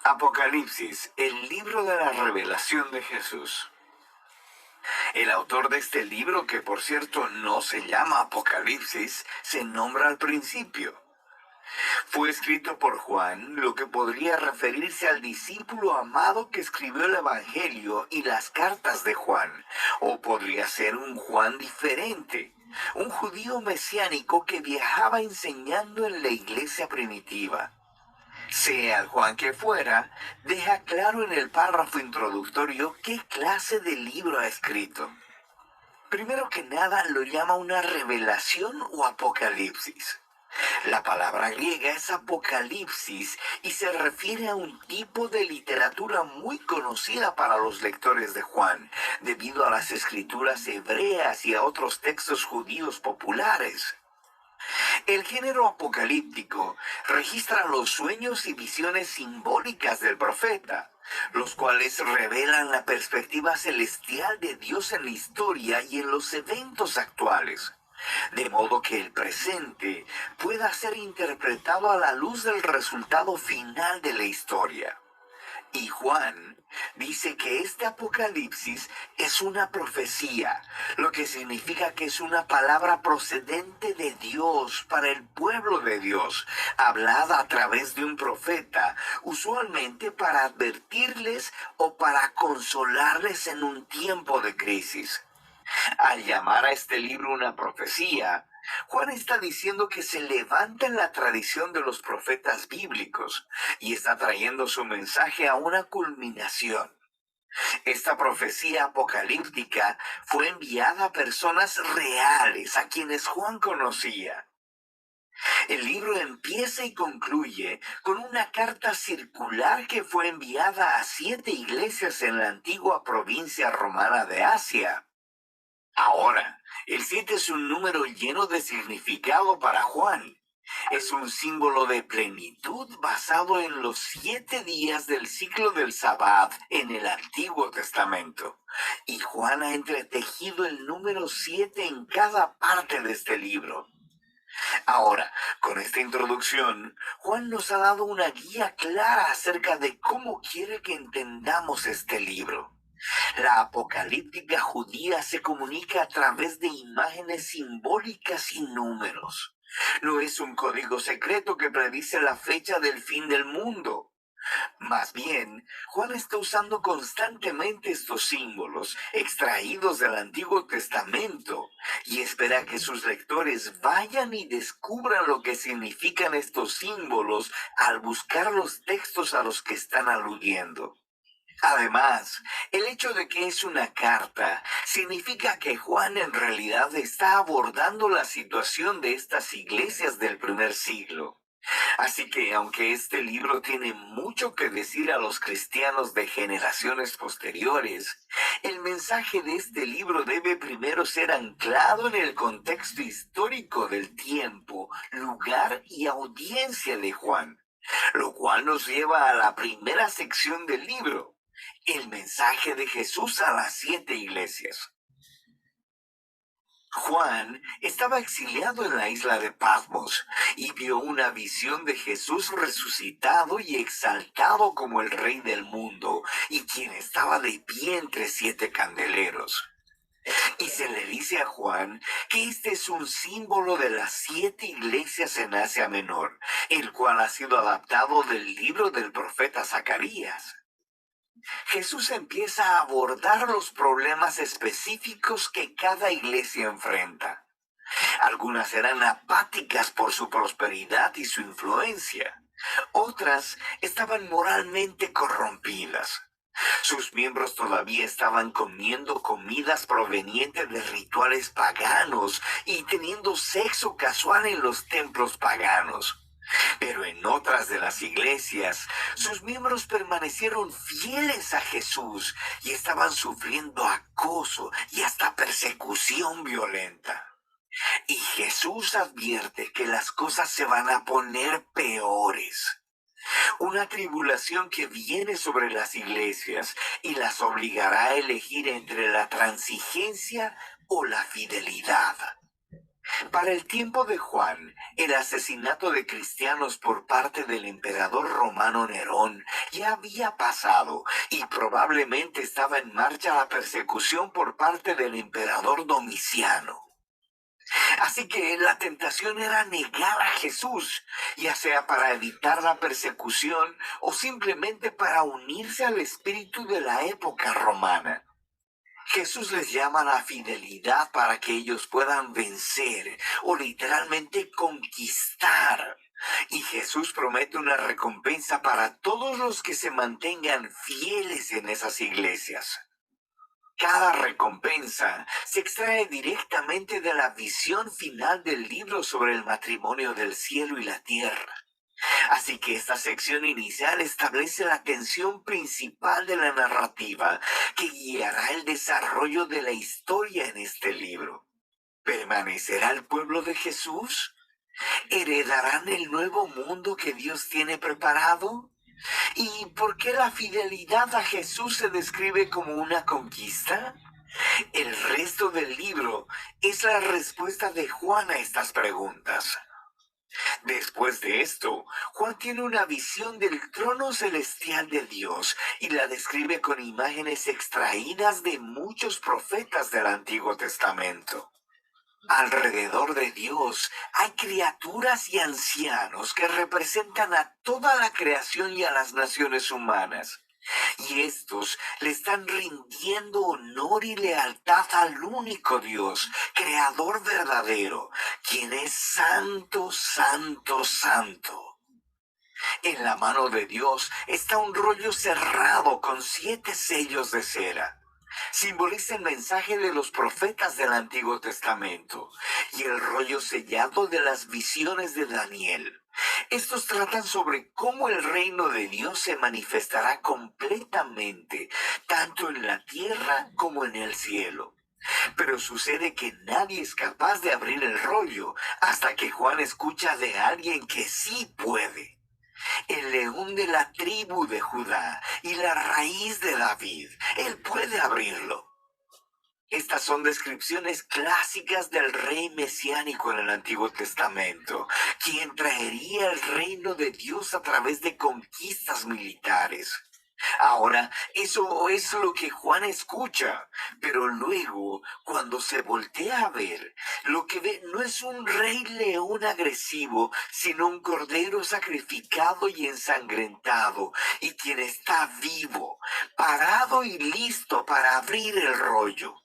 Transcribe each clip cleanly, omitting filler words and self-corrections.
Apocalipsis, el libro de la revelación de Jesús. El autor de este libro, que por cierto no se llama Apocalipsis, se nombra al principio. Fue escrito por Juan, lo que podría referirse al discípulo amado que escribió el Evangelio y las cartas de Juan, o podría ser un Juan diferente, un judío mesiánico que viajaba enseñando en la iglesia primitiva. Sea el Juan que fuera, deja claro en el párrafo introductorio qué clase de libro ha escrito. Primero que nada lo llama una revelación o apocalipsis. La palabra griega es apocalipsis y se refiere a un tipo de literatura muy conocida para los lectores de Juan, debido a las escrituras hebreas y a otros textos judíos populares. El género apocalíptico registra los sueños y visiones simbólicas del profeta, los cuales revelan la perspectiva celestial de Dios en la historia y en los eventos actuales, de modo que el presente pueda ser interpretado a la luz del resultado final de la historia. Y Juan dice que este apocalipsis es una profecía, lo que significa que es una palabra procedente de Dios para el pueblo de Dios, hablada a través de un profeta, usualmente para advertirles o para consolarles en un tiempo de crisis. Al llamar a este libro una profecía, Juan está diciendo que se levanta en la tradición de los profetas bíblicos y está trayendo su mensaje a una culminación. Esta profecía apocalíptica fue enviada a personas reales, a quienes Juan conocía. El libro empieza y concluye con una carta circular que fue enviada a 7 iglesias en la antigua provincia romana de Asia. Ahora, el 7 es un número lleno de significado para Juan. Es un símbolo de plenitud basado en los 7 días del ciclo del Sabbat en el Antiguo Testamento. Y Juan ha entretejido el número 7 en cada parte de este libro. Ahora, con esta introducción, Juan nos ha dado una guía clara acerca de cómo quiere que entendamos este libro. La apocalíptica judía se comunica a través de imágenes simbólicas y números. No es un código secreto que predice la fecha del fin del mundo. Más bien, Juan está usando constantemente estos símbolos extraídos del Antiguo Testamento y espera que sus lectores vayan y descubran lo que significan estos símbolos al buscar los textos a los que están aludiendo. Además, el hecho de que es una carta significa que Juan en realidad está abordando la situación de estas iglesias del primer siglo. Así que aunque este libro tiene mucho que decir a los cristianos de generaciones posteriores, el mensaje de este libro debe primero ser anclado en el contexto histórico del tiempo, lugar y audiencia de Juan, lo cual nos lleva a la primera sección del libro. El mensaje de Jesús a las 7 iglesias. Juan estaba exiliado en la isla de Patmos y vio una visión de Jesús resucitado y exaltado como el Rey del mundo y quien estaba de pie entre 7 candeleros. Y se le dice a Juan que este es un símbolo de las 7 iglesias en Asia Menor, el cual ha sido adaptado del libro del profeta Zacarías. Jesús empieza a abordar los problemas específicos que cada iglesia enfrenta. Algunas eran apáticas por su prosperidad y su influencia. Otras estaban moralmente corrompidas. Sus miembros todavía estaban comiendo comidas provenientes de rituales paganos y teniendo sexo casual en los templos paganos. Pero en otras de las iglesias, sus miembros permanecieron fieles a Jesús y estaban sufriendo acoso y hasta persecución violenta. Y Jesús advierte que las cosas se van a poner peores. Una tribulación que viene sobre las iglesias y las obligará a elegir entre la transigencia o la fidelidad. Para el tiempo de Juan, el asesinato de cristianos por parte del emperador romano Nerón ya había pasado y probablemente estaba en marcha la persecución por parte del emperador Domiciano. Así que la tentación era negar a Jesús, ya sea para evitar la persecución o simplemente para unirse al espíritu de la época romana. Jesús les llama a la fidelidad para que ellos puedan vencer o literalmente conquistar. Y Jesús promete una recompensa para todos los que se mantengan fieles en esas iglesias. Cada recompensa se extrae directamente de la visión final del libro sobre el matrimonio del cielo y la tierra. Así que esta sección inicial establece la tensión principal de la narrativa que guiará el desarrollo de la historia en este libro. ¿Permanecerá el pueblo de Jesús? ¿Heredarán el nuevo mundo que Dios tiene preparado? ¿Y por qué la fidelidad a Jesús se describe como una conquista? El resto del libro es la respuesta de Juan a estas preguntas. Después de esto, Juan tiene una visión del trono celestial de Dios y la describe con imágenes extraídas de muchos profetas del Antiguo Testamento. Alrededor de Dios hay criaturas y ancianos que representan a toda la creación y a las naciones humanas. Y estos le están rindiendo honor y lealtad al único Dios, creador verdadero, quien es santo, santo, santo. En la mano de Dios está un rollo cerrado con 7 sellos de cera. Simboliza el mensaje de los profetas del Antiguo Testamento y el rollo sellado de las visiones de Daniel. Estos tratan sobre cómo el reino de Dios se manifestará completamente, tanto en la tierra como en el cielo. Pero sucede que nadie es capaz de abrir el rollo hasta que Juan escucha de alguien que sí puede. El león de la tribu de Judá y la raíz de David. Él puede abrirlo. Estas son descripciones clásicas del rey mesiánico en el Antiguo Testamento, quien traería el reino de Dios a través de conquistas militares. Ahora, eso es lo que Juan escucha, pero luego, cuando se voltea a ver, lo que ve no es un rey león agresivo, sino un cordero sacrificado y ensangrentado, y quien está vivo, parado y listo para abrir el rollo.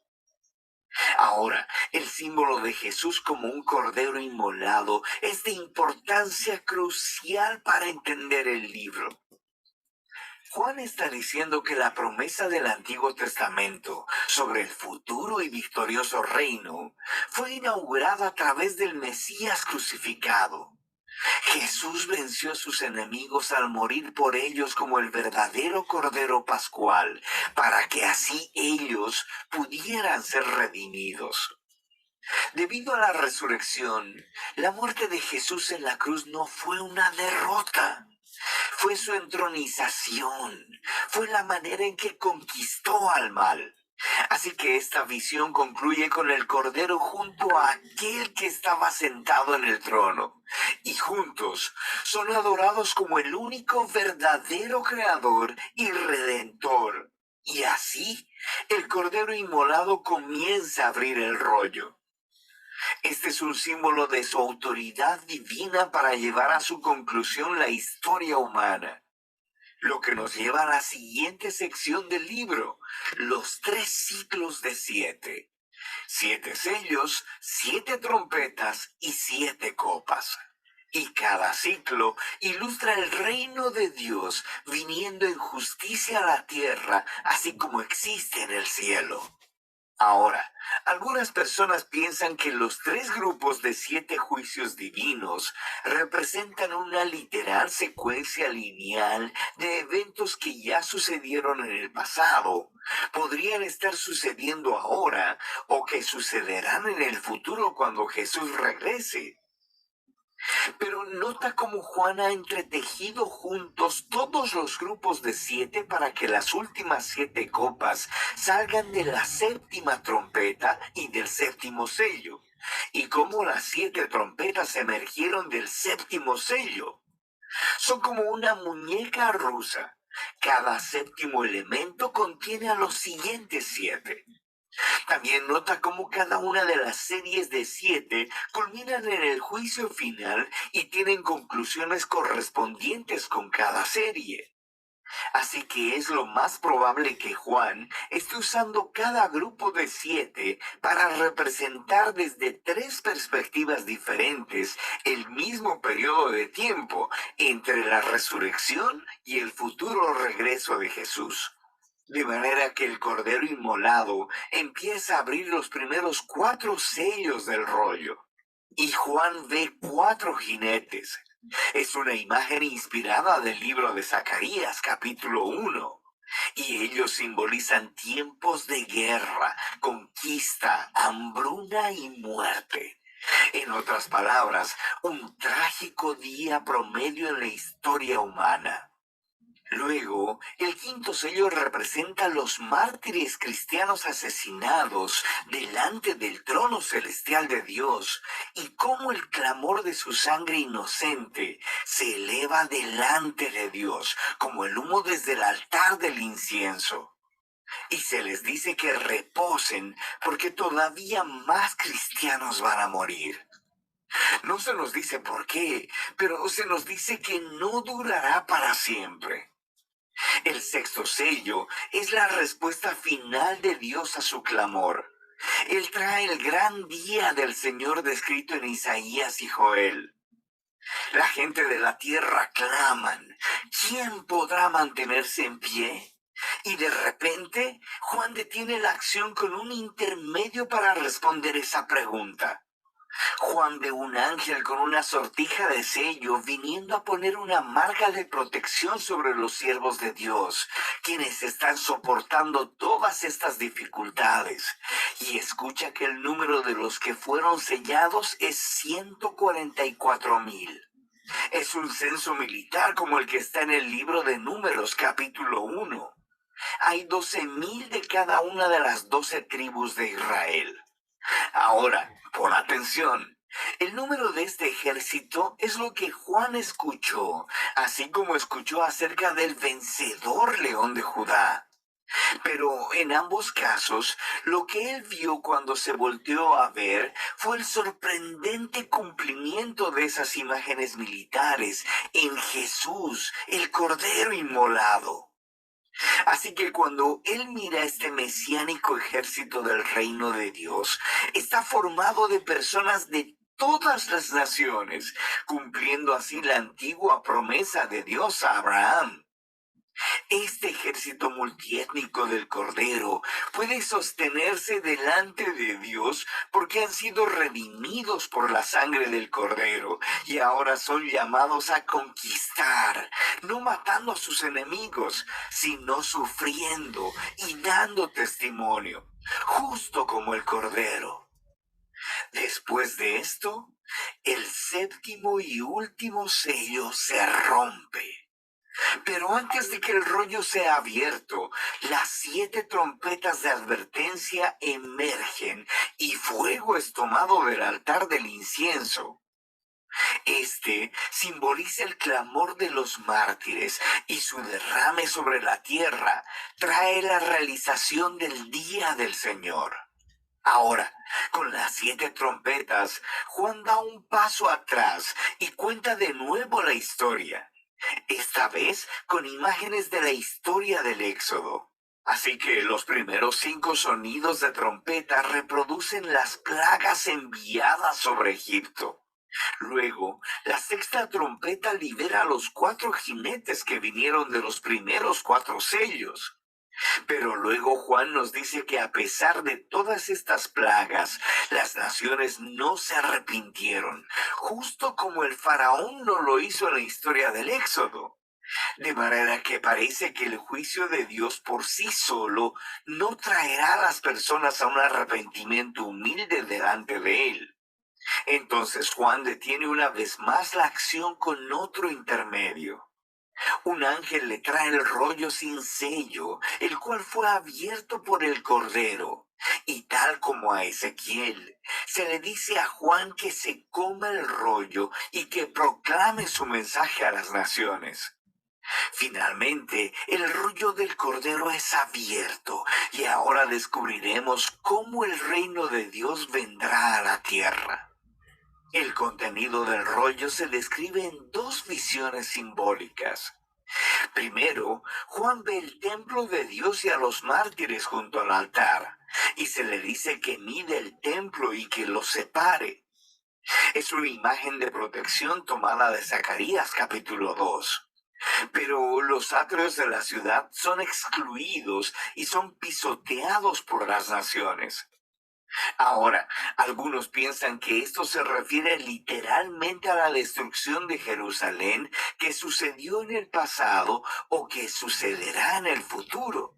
Ahora, el símbolo de Jesús como un cordero inmolado es de importancia crucial para entender el libro. Juan está diciendo que la promesa del Antiguo Testamento sobre el futuro y victorioso reino fue inaugurada a través del Mesías crucificado. Jesús venció a sus enemigos al morir por ellos como el verdadero Cordero Pascual, para que así ellos pudieran ser redimidos. Debido a la resurrección, la muerte de Jesús en la cruz no fue una derrota. Fue su entronización, fue la manera en que conquistó al mal. Así que esta visión concluye con el Cordero junto a aquel que estaba sentado en el trono. Y juntos son adorados como el único verdadero Creador y Redentor. Y así, el Cordero inmolado comienza a abrir el rollo. Este es un símbolo de su autoridad divina para llevar a su conclusión la historia humana. Lo que nos lleva a la siguiente sección del libro, los 3 ciclos de 7. 7 sellos, 7 trompetas y 7 copas. Y cada ciclo ilustra el reino de Dios viniendo en justicia a la tierra, así como existe en el cielo. Ahora, algunas personas piensan que los 3 grupos de 7 juicios divinos representan una literal secuencia lineal de eventos que ya sucedieron en el pasado, podrían estar sucediendo ahora o que sucederán en el futuro cuando Jesús regrese. Pero nota cómo Juan ha entretejido juntos todos los grupos de 7 para que las últimas 7 copas salgan de la séptima trompeta y del séptimo sello. Y cómo las 7 trompetas emergieron del séptimo sello. Son como una muñeca rusa. Cada séptimo elemento contiene a los siguientes 7. También nota cómo cada una de las series de 7 culminan en el juicio final y tienen conclusiones correspondientes con cada serie. Así que es lo más probable que Juan esté usando cada grupo de 7 para representar desde 3 perspectivas diferentes el mismo periodo de tiempo entre la resurrección y el futuro regreso de Jesús. De manera que el Cordero Inmolado empieza a abrir los primeros 4 sellos del rollo. Y Juan ve 4 jinetes. Es una imagen inspirada del libro de Zacarías, capítulo 1. Y ellos simbolizan tiempos de guerra, conquista, hambruna y muerte. En otras palabras, un trágico día promedio en la historia humana. Luego, el quinto sello representa a los mártires cristianos asesinados delante del trono celestial de Dios y cómo el clamor de su sangre inocente se eleva delante de Dios como el humo desde el altar del incienso. Y se les dice que reposen porque todavía más cristianos van a morir. No se nos dice por qué, pero se nos dice que no durará para siempre. El sexto sello es la respuesta final de Dios a su clamor. Él trae el gran día del Señor descrito en Isaías y Joel. La gente de la tierra claman, ¿quién podrá mantenerse en pie? Y de repente, Juan detiene la acción con un intermedio para responder esa pregunta. Juan ve un ángel con una sortija de sello viniendo a poner una marca de protección sobre los siervos de Dios, quienes están soportando todas estas dificultades. Y escucha que el número de los que fueron sellados es 144,000. Es un censo militar como el que está en el libro de Números, capítulo 1. Hay 12,000 de cada una de las 12 tribus de Israel. Ahora, pon atención. El número de este ejército es lo que Juan escuchó, así como escuchó acerca del vencedor león de Judá. Pero en ambos casos, lo que él vio cuando se volteó a ver fue el sorprendente cumplimiento de esas imágenes militares en Jesús, el Cordero Inmolado. Así que cuando él mira este mesiánico ejército del reino de Dios, está formado de personas de todas las naciones, cumpliendo así la antigua promesa de Dios a Abraham. Este ejército multiétnico del Cordero puede sostenerse delante de Dios porque han sido redimidos por la sangre del Cordero y ahora son llamados a conquistar, no matando a sus enemigos, sino sufriendo y dando testimonio, justo como el Cordero. Después de esto, el séptimo y último sello se rompe. Pero antes de que el rollo sea abierto, las 7 trompetas de advertencia emergen y fuego es tomado del altar del incienso. Este simboliza el clamor de los mártires y su derrame sobre la tierra trae la realización del día del Señor. Ahora, con las 7 trompetas, Juan da un paso atrás y cuenta de nuevo la historia. Esta vez con imágenes de la historia del Éxodo. Así que los primeros 5 sonidos de trompeta reproducen las plagas enviadas sobre Egipto. Luego, la sexta trompeta libera a los 4 jinetes que vinieron de los primeros 4 sellos. Pero luego Juan nos dice que a pesar de todas estas plagas, las naciones no se arrepintieron, justo como el faraón no lo hizo en la historia del Éxodo. De manera que parece que el juicio de Dios por sí solo no traerá a las personas a un arrepentimiento humilde delante de Él. Entonces Juan detiene una vez más la acción con otro intermedio. Un ángel le trae el rollo sin sello, el cual fue abierto por el Cordero. Y tal como a Ezequiel, se le dice a Juan que se coma el rollo y que proclame su mensaje a las naciones. Finalmente, el rollo del Cordero es abierto y ahora descubriremos cómo el reino de Dios vendrá a la tierra. El contenido del rollo se describe en dos visiones simbólicas. Primero, Juan ve el templo de Dios y a los mártires junto al altar, y se le dice que mide el templo y que lo separe. Es una imagen de protección tomada de Zacarías capítulo 2. Pero los atrios de la ciudad son excluidos y son pisoteados por las naciones. Ahora, algunos piensan que esto se refiere literalmente a la destrucción de Jerusalén que sucedió en el pasado o que sucederá en el futuro.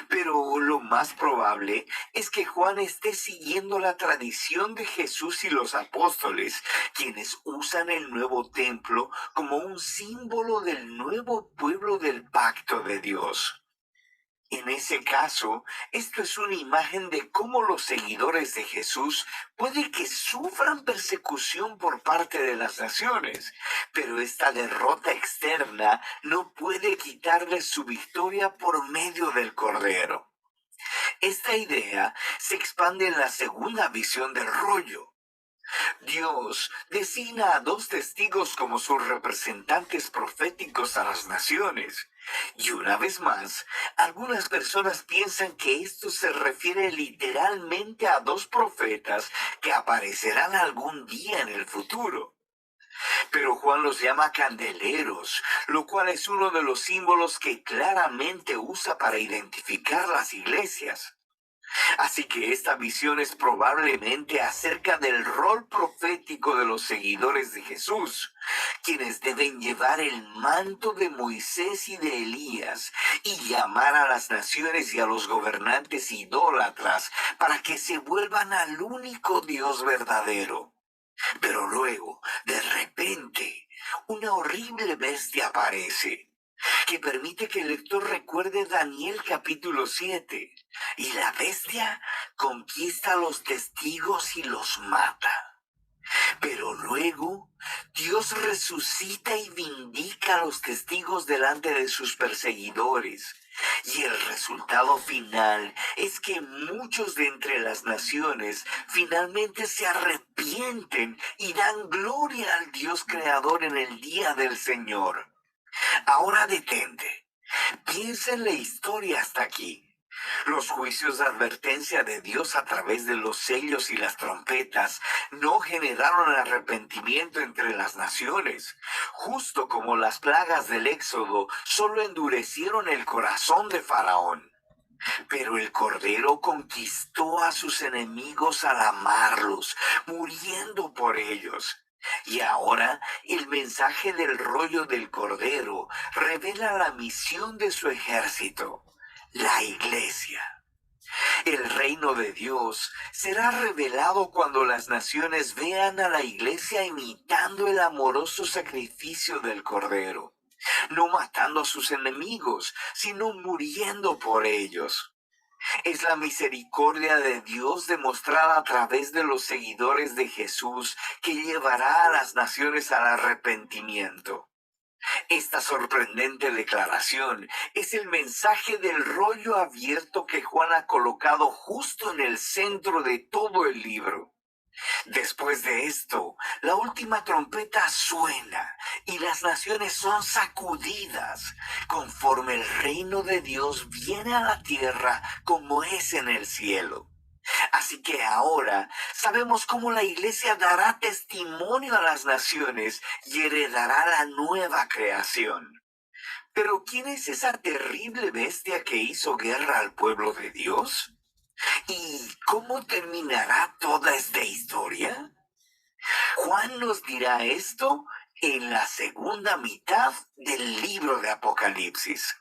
Pero lo más probable es que Juan esté siguiendo la tradición de Jesús y los apóstoles, quienes usan el nuevo templo como un símbolo del nuevo pueblo del pacto de Dios. En ese caso, esto es una imagen de cómo los seguidores de Jesús puede que sufran persecución por parte de las naciones, pero esta derrota externa no puede quitarles su victoria por medio del Cordero. Esta idea se expande en la segunda visión del rollo. Dios designa a dos testigos como sus representantes proféticos a las naciones. Y una vez más, algunas personas piensan que esto se refiere literalmente a dos profetas que aparecerán algún día en el futuro. Pero Juan los llama candeleros, lo cual es uno de los símbolos que claramente usa para identificar las iglesias. Así que esta visión es probablemente acerca del rol profético de los seguidores de Jesús, quienes deben llevar el manto de Moisés y de Elías y llamar a las naciones y a los gobernantes idólatras para que se vuelvan al único Dios verdadero. Pero luego, de repente, una horrible bestia aparece que permite que el lector recuerde Daniel capítulo 7. Y la bestia conquista a los testigos y los mata. Pero luego Dios resucita y vindica a los testigos delante de sus perseguidores. Y el resultado final es que muchos de entre las naciones finalmente se arrepienten y dan gloria al Dios creador en el día del Señor. Ahora detente. Piensa en la historia hasta aquí. Los juicios de advertencia de Dios a través de los sellos y las trompetas no generaron arrepentimiento entre las naciones, justo como las plagas del Éxodo solo endurecieron el corazón de Faraón. Pero el Cordero conquistó a sus enemigos al amarlos, muriendo por ellos. Y ahora el mensaje del rollo del Cordero revela la misión de su ejército, la Iglesia. El reino de Dios será revelado cuando las naciones vean a la Iglesia imitando el amoroso sacrificio del Cordero, no matando a sus enemigos, sino muriendo por ellos. Es la misericordia de Dios demostrada a través de los seguidores de Jesús que llevará a las naciones al arrepentimiento. Esta sorprendente declaración es el mensaje del rollo abierto que Juan ha colocado justo en el centro de todo el libro. Después de esto, la última trompeta suena y las naciones son sacudidas conforme el reino de Dios viene a la tierra como es en el cielo. Así que ahora sabemos cómo la iglesia dará testimonio a las naciones y heredará la nueva creación. Pero ¿quién es esa terrible bestia que hizo guerra al pueblo de Dios? ¿Y cómo terminará toda esta historia? Juan nos dirá esto en la segunda mitad del libro de Apocalipsis.